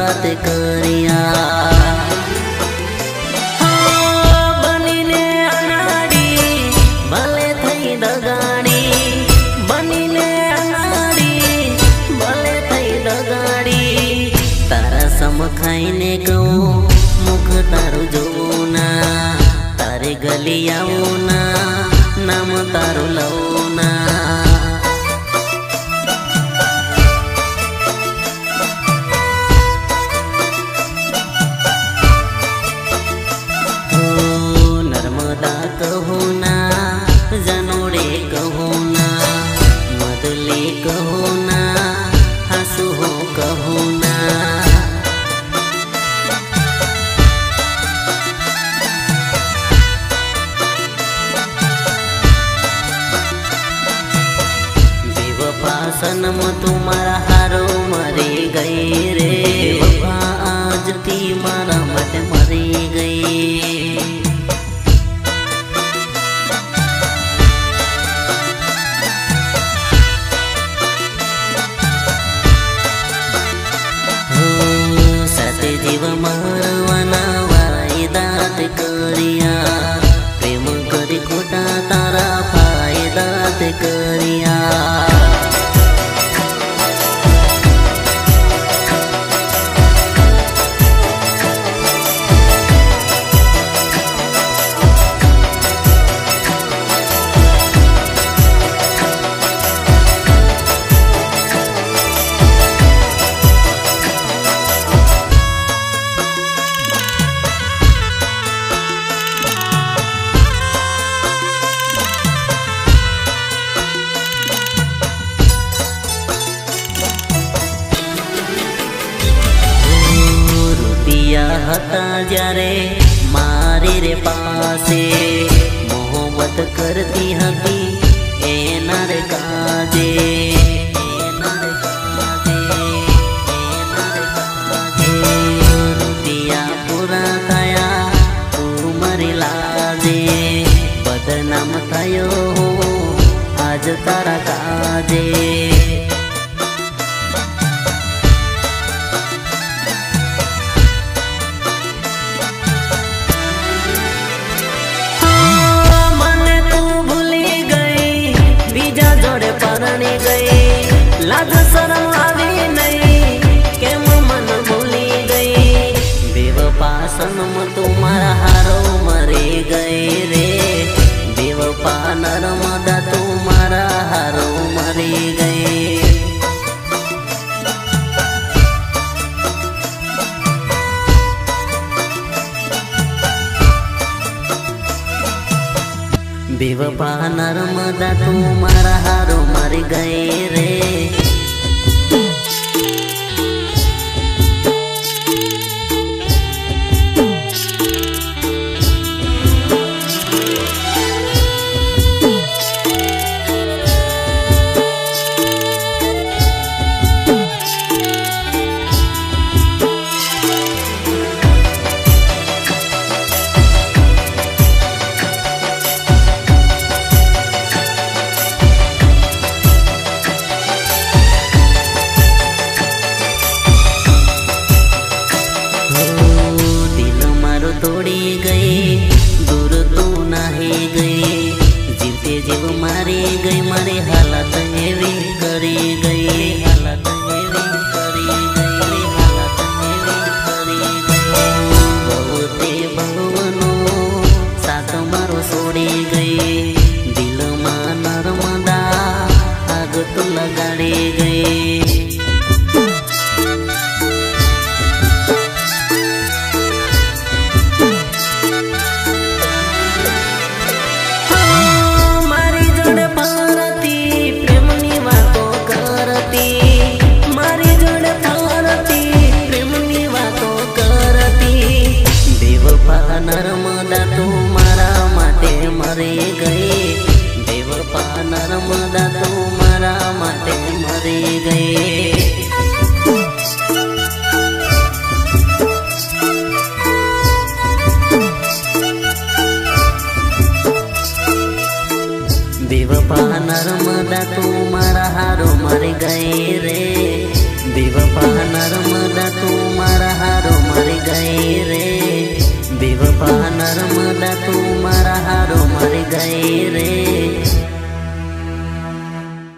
दात करिया बनीने अनाड़ी भले थई दगाड़ी बनीने अनाड़ी भले थई दगाड़ी तारा सम खाईने कहूं मुख तारू जोवू ना तारे गली आवू ना नाम तारू लवू ना कहू ना जनोड़े कहू ना मदले कहू ना हंसू हो कहू ना बेवफा सनम तुम्हारा हारो मरी गई रे बेवफा आज थी मारा मत मरी गई जीव मारवाना वायदात करिया प्रेम करी खोटा तारा फायदात करिया हता जारे मारी रे पासे मोहब्बत करती हती एना रे काजे रुपिया पूरा थया तू मरी लाजे बदनाम थयो आज तारा काजे लाज शरम आवी नहीं केम मन भूली गई बेवफा सनम तुम्हारा हारो मरी गई रे बेवफा नर्मदा तुम्हारा हारो मरी गई बेवफा नर्मदा तुम्हारा हारो मर गए रे तोड़ी गई दूर तू नहीं गई जीवते जीव मारी गई मारी हालत एवी करी गई हालत एवी करी गई हालत एवी करी गई बहुते भगवनो साथ मारो छोड़ी गई दिल में नर्मदा आग तू लगाड़ी गई नर्मदा तुम्हारा माटे मरी गई बेवफा नर्मदा तुम्हारा माटे मरी गई बेवफा नर्मदा तुम्हारा हारो मर गए रे बेवफा नर्मदा तू मारा हारो मरी गई रे, बेवफा नर्मदा तू मारा हारो मरी गई रे।